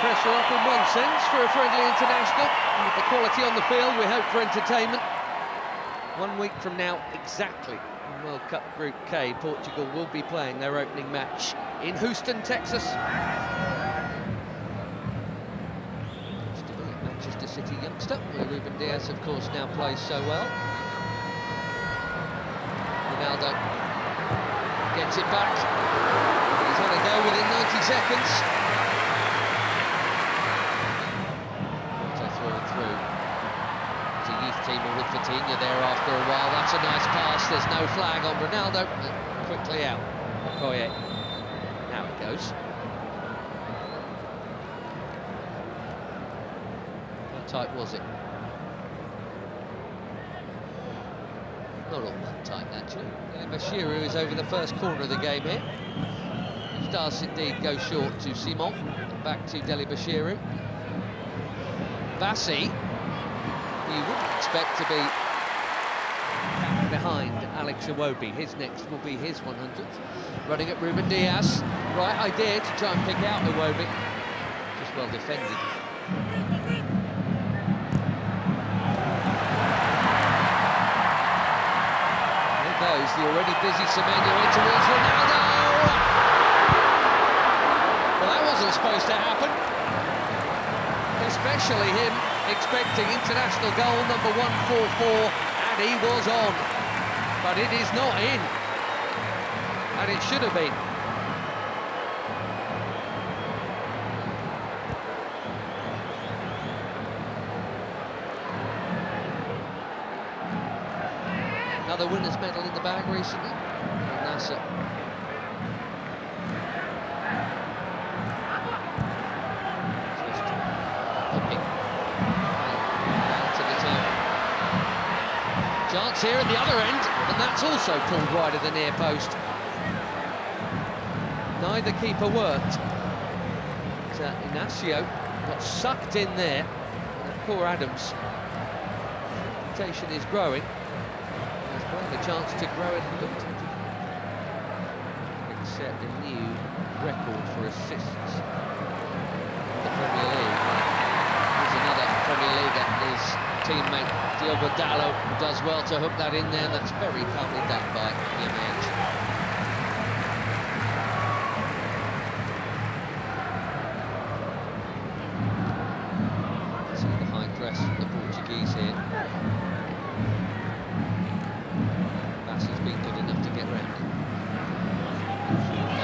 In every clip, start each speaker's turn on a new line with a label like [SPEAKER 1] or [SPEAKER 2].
[SPEAKER 1] pressure off in one sense for a friendly international. And with the quality on the field, we hope for entertainment. 1 week from now, exactly, in World Cup Group K, Portugal will be playing their opening match in Houston, Texas. Manchester City youngster, where Ruben Dias, of course, now plays so well. Ronaldo gets it back. He's on a go within 90 seconds. So through and through. There's a youth teamer with Vitinha there after a while. That's a nice pass. There's no flag on Ronaldo. Quickly out. Okoye. Now it goes. How tight was it? Not all that tight, actually. Bashiru is over the first corner of the game here. He does indeed go short to Simon. Back to Deli Bashiru. Bassi, you wouldn't expect to be behind Alex Iwobi. His next will be his 100th. Running at Ruben Dias. Right idea to try and pick out Iwobi. Just well defended. Goes the already busy Semenyo in towards Ronaldo. Well, that wasn't supposed to happen. Especially him expecting international goal number 144, and he was on. But it is not in. And it should have been. Another winner's medal in the bag recently. Nasser. Just hopping to the turn. Chance here at the other end, and that's also pulled wide of the near post. Neither keeper worked. But, Inacio got sucked in there. And poor Adams. Reputation is growing. The chance to grow it and set a new record for assists in the Premier League. Here's another Premier League, his teammate Diogo Dalot, who does well to hook that in there. That's very calmly done by Jimenez. See the high press from the Portuguese here. Has been good enough to get round.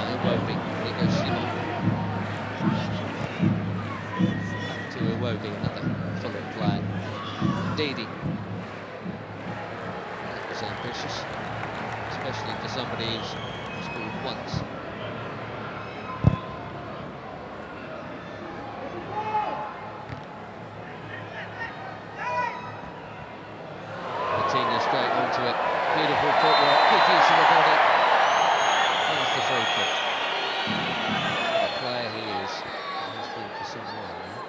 [SPEAKER 1] Iwobi, here goes Simon. Back to Iwobi, another Fulham player. Ndidi. That was ambitious, especially for somebody who's scored once. Vitinha straight onto it. Beautiful footwork, good use of the body. There's the free kick. The player he is, he's been for some while now.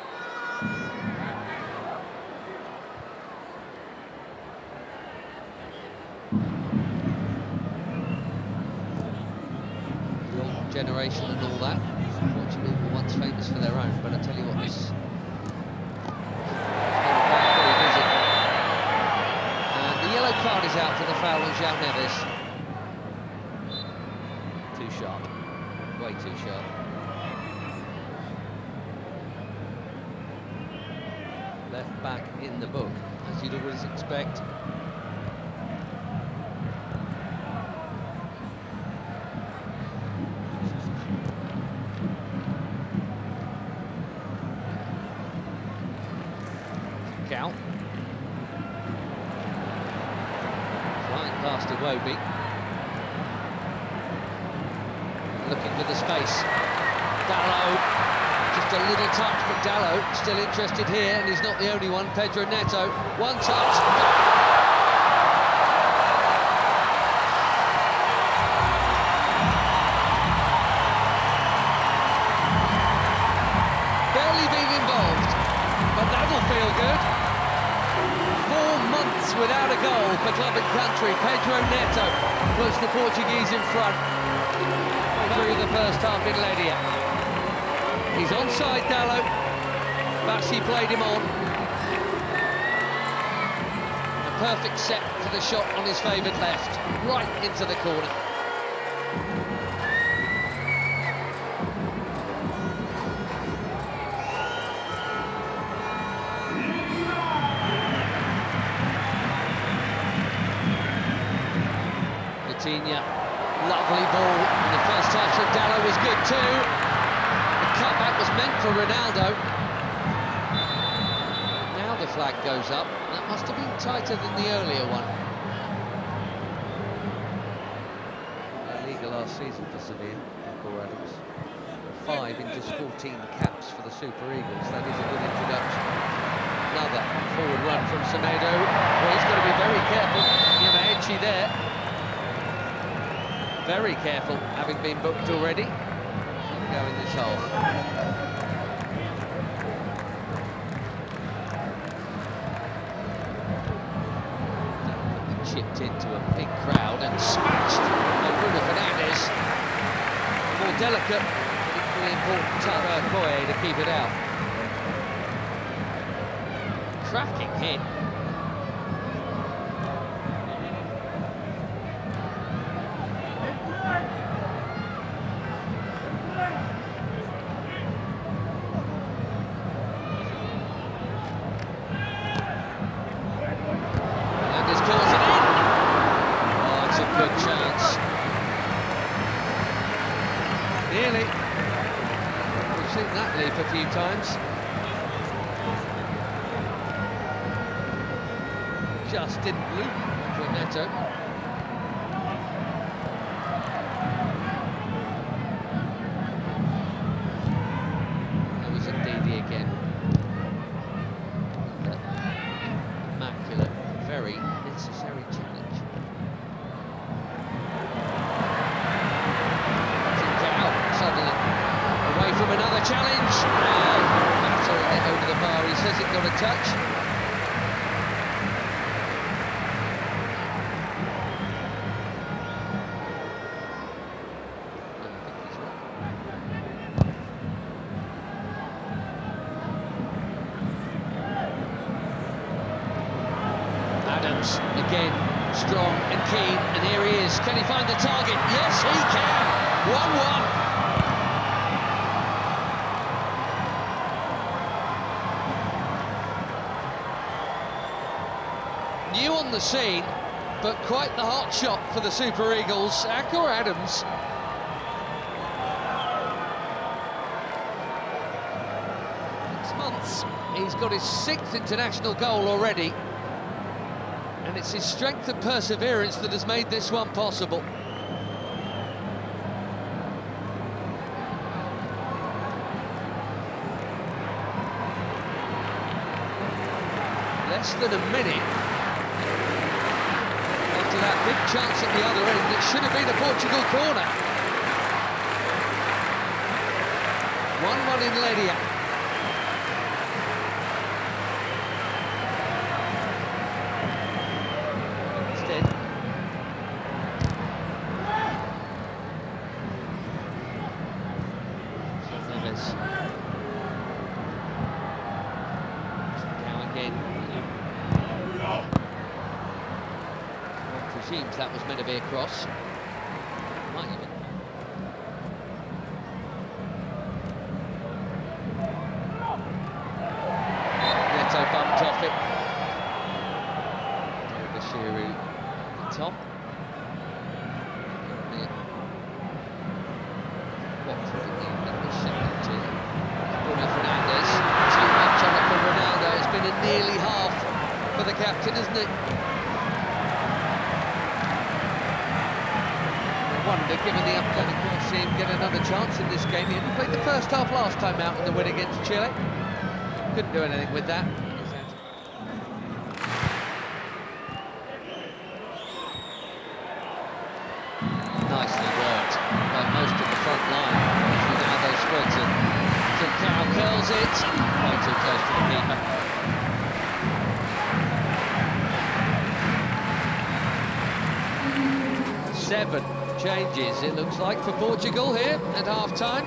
[SPEAKER 1] The old generation and all that. Portugal were once famous for their own, but I tell you what, this card is out for the foul on João Neves. Too sharp. Way too sharp. Left back in the book, as you'd always expect. Cal. Past Iwobi. Looking for the space. Dalot. Just a little touch, but Dalot still interested here, and he's not the only one. Pedro Neto. One touch. Barely being involved, but that'll feel good. 4 months without a goal for club and country. Pedro Neto puts the Portuguese in front through the first half in Ledia. He's onside, Dallo. Bassi played him on. A perfect set for the shot on his favoured left, right into the corner. Lovely ball, and the first touch from Dallo was good too. The cutback was meant for Ronaldo. Now the flag goes up. That must have been tighter than the earlier one. La Liga last season for Sevilla, Michael Adams. 5 in just 14 caps for the Super Eagles. That is a good introduction. Another forward run from Semedo. Well, he's got to be very careful. Yamaechi there. Very careful, having been booked already. Shouldn't go in this half. Chipped into a big crowd and smashed by Bruno Fernandes. More delicate, but equally important Tara Koye to keep it out. Cracking hit. Nearly. We've seen that leap a few times. Just didn't loop for Neto. There was Ndidi again. Immaculate, very necessary challenge. Away from another challenge, and Mato hit over the bar. He says it got a touch. I think he's right. Adams again, strong and keen, and here he is. Can he find the target? Yes, he can. 1-1. New on the scene, but quite the hot shot for the Super Eagles. Akor Adams. Six months, he's got his 6th international goal already, and it's his strength and perseverance that has made this one possible. Less than a minute after that big chance at the other end, it should have been a Portugal corner. 1-1 in Ledia. Instead, Neves. Now again. Presumes that was meant to be a cross. Might even. Neto bumped off it. Bashiru at the top. Watford in the second tier. Bruno Fernandes. Too much on it for Ronaldo. It's been a nearly half for the captain, isn't it? Wonder, given the upcoming, we'll see him get another chance in this game. He only played the first half last time out in the win against Chile. Couldn't do anything with that. Nicely worked by most of the front line. Ronaldo spreads it. Carroll curls it. Way too close to the keeper. Seven changes, it looks like, for Portugal here at half-time.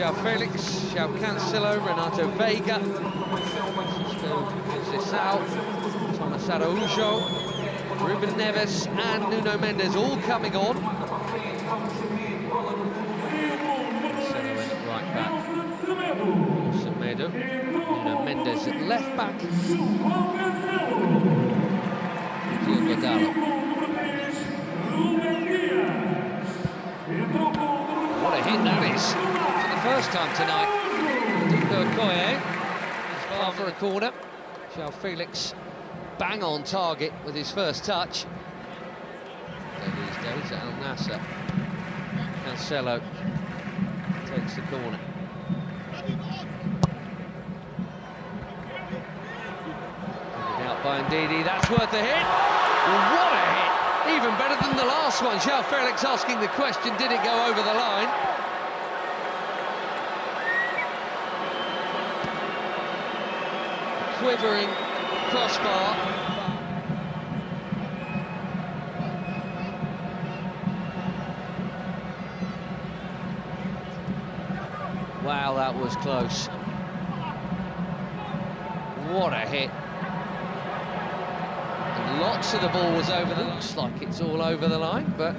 [SPEAKER 1] João Felix, João Cancelo, Renato Veiga, Conceição, Thomas Araújo, Ruben Neves and Nuno Mendes all coming on. Right back, Semedo, Nuno Mendes at left back, Diogo Dalot. What a hit that is, for the first time tonight. Diogo Koye is far for a corner. João Felix bang on target with his first touch. These days at Al Nassr. Cancelo takes the corner. Headed out by Ndidi, that's worth a hit. What a hit! Even better than the last one. João Felix asking the question, did it go over the line? Quivering crossbar. Wow, that was close. What a hit. And lots of the ball was over the... Looks like it's all over the line, but...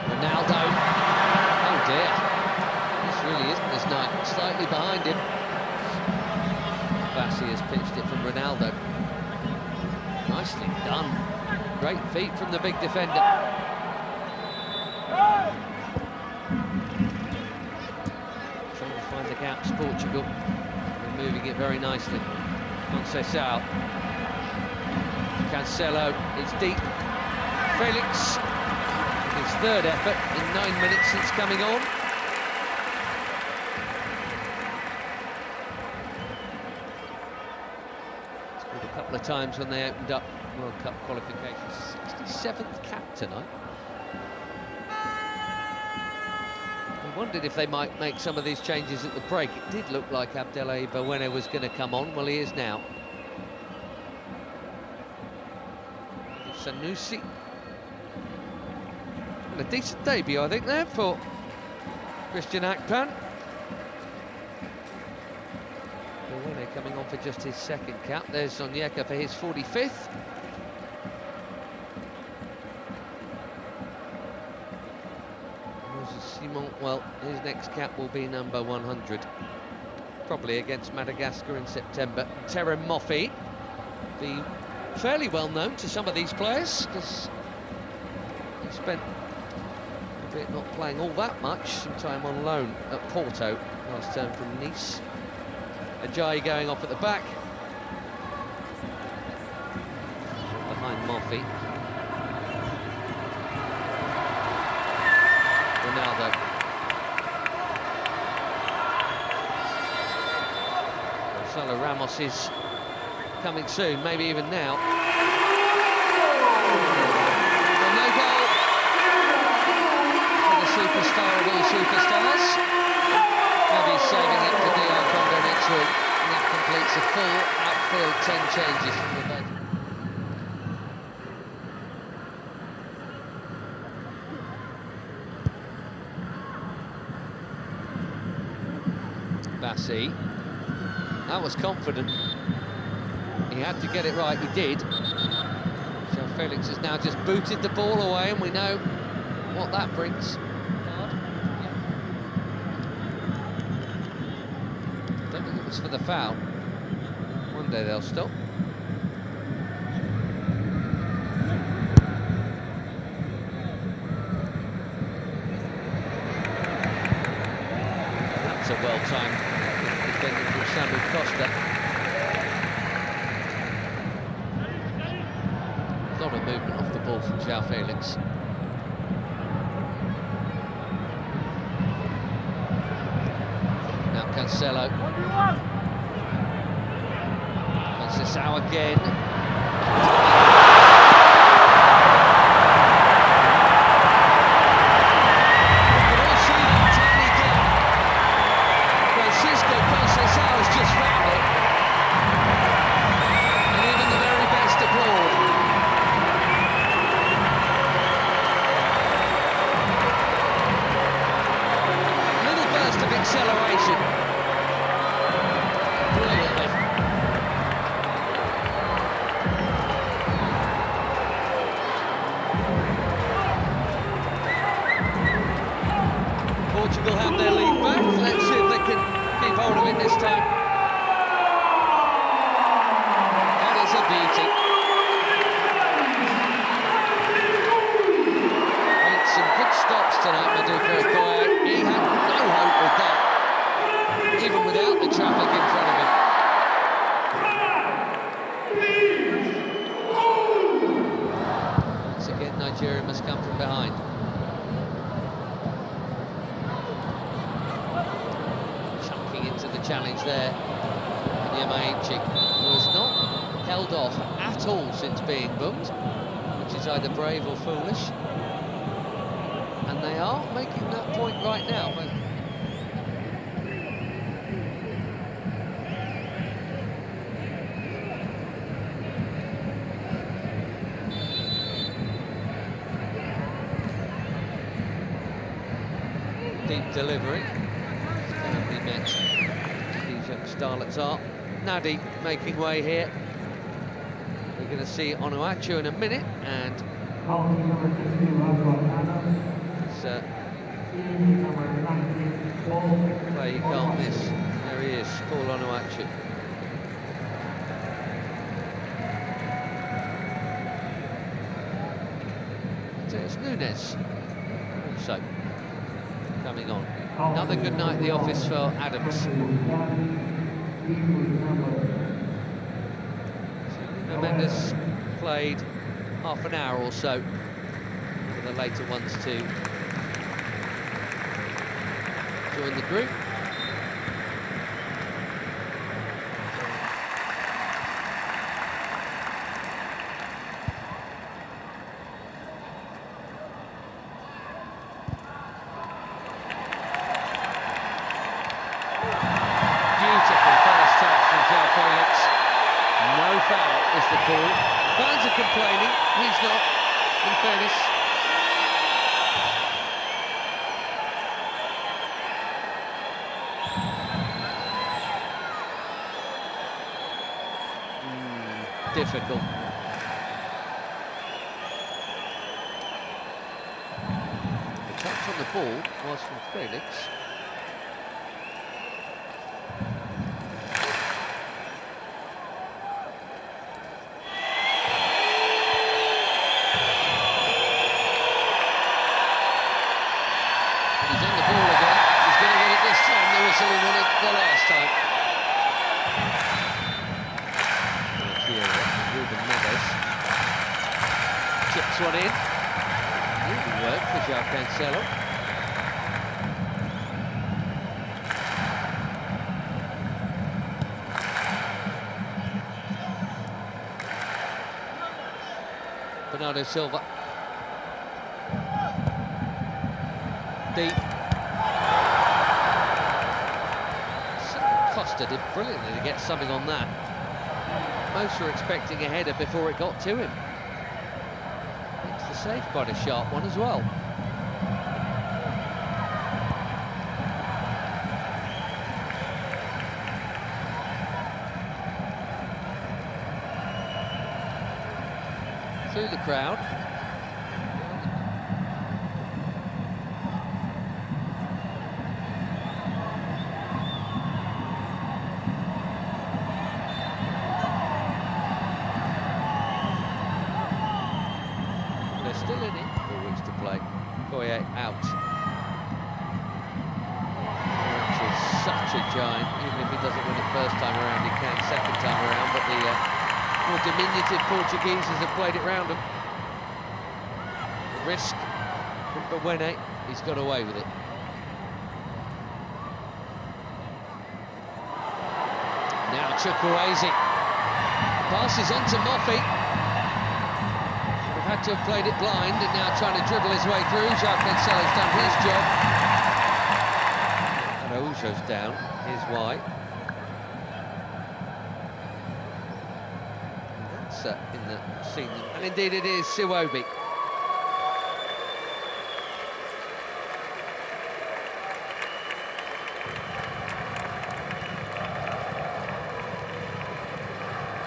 [SPEAKER 1] Ronaldo. Oh dear. This really isn't his night. Slightly behind him. Bassi has pitched it from Ronaldo. Nicely done. Great feet from the big defender. Trying to find the gaps, Portugal. They're moving it very nicely. Conceição. Cancelo, it's deep. Felix, his third effort in 9 minutes since coming on. Scored a couple of times when they opened up World Cup qualifications. 67th cap tonight. I wondered if they might make some of these changes at the break. It did look like Abdelai Bawene was going to come on. Well, he is now. Sanusi. And a decent debut, I think, there for Christian Akpan. Bawene coming on for just his second cap. There's Onyeka for his 45th. Simon, well, his next cap will be number 100. Probably against Madagascar in September. Terem Moffi, be fairly well known to some of these players, because he spent, albeit not playing all that much, some time on loan at Porto last term from Nice. Ajayi going off at the back. Behind Moffi. Ronaldo. Gonzalo Ramos is coming soon, maybe even now. Well, no goal for the superstar of all superstars. Maybe he's saving it for DR Congo next week. And that completes a full outfield 10 changes from the bench. Bassi, that was confident. He had to get it right, he did. João Felix has now just booted the ball away, and we know what that brings. Don't think it was for the foul. One day they'll stop. That's a well-timed defending from Samuel Costa. A lot of movement off the ball from João Felix. Now Cancelo. Conceição again. from behind. Chunking into the challenge there. Yamaichi, who has not held off at all since being booked, which is either brave or foolish. And they are making that point right now. Deep delivery. Currently met these young starlets are. Nadi making way here. We're going to see Onuachu in a minute, and play you can't miss. There he is, Paul Onuachu. So it's Nunes also coming on. Another good night at the office for Adams. So Mendes played half an hour or so for the later ones to join the group. No foul is the call. Fans are complaining, he's not, in fairness. Difficult. The touch on the ball was from Felix. He won it the last time. Ruben Neves chips one in. Really worked for João Cancelo. Bernardo Silva. Deep. Costa did brilliantly to get something on that. Most were expecting a header before it got to him. Makes the save quite a sharp one as well. Through the crowd. Still in it, 4 weeks to play. Koye out. Which is such a giant. Even if he doesn't win it first time around, he can second time around. But the more diminutive Portugueses have played it round him. The risk from Bawene, he's got away with it. Now Chukwueze passes on to Moffey. Had to have played it blind and now trying to dribble his way through. João Cancelo's done his job. And Araujo's down. Here's why. That's in the scene. And indeed it is Siwobi.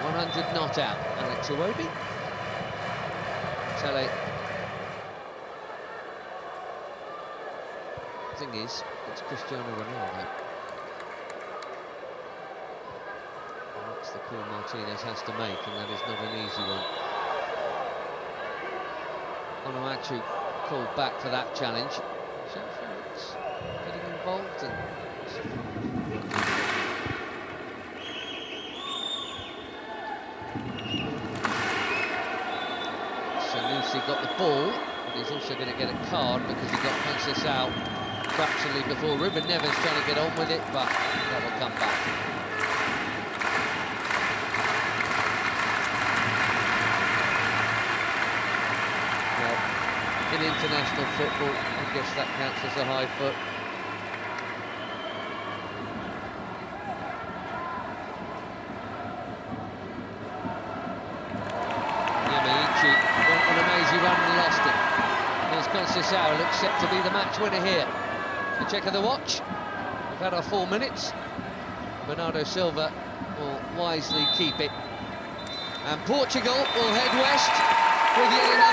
[SPEAKER 1] .100 not out. Alex Iwobi. Tele. Thing is, it's Cristiano Ronaldo. That's the call Martinez has to make, and that is not an easy one. Onuachu called back for that challenge. So Felix getting involved and. Sanusi got the ball. but he's also going to get a card because he got Conceição fractionally before. Ruben Neves trying to get on with it, but that'll come back. Well, in international football, I guess that counts as a high foot. Went on a mazy run and lost it. Here's Conceição, looks set to be the match winner here. A check of the watch. We've had our 4 minutes. Bernardo Silva will wisely keep it. And Portugal will head west with yet another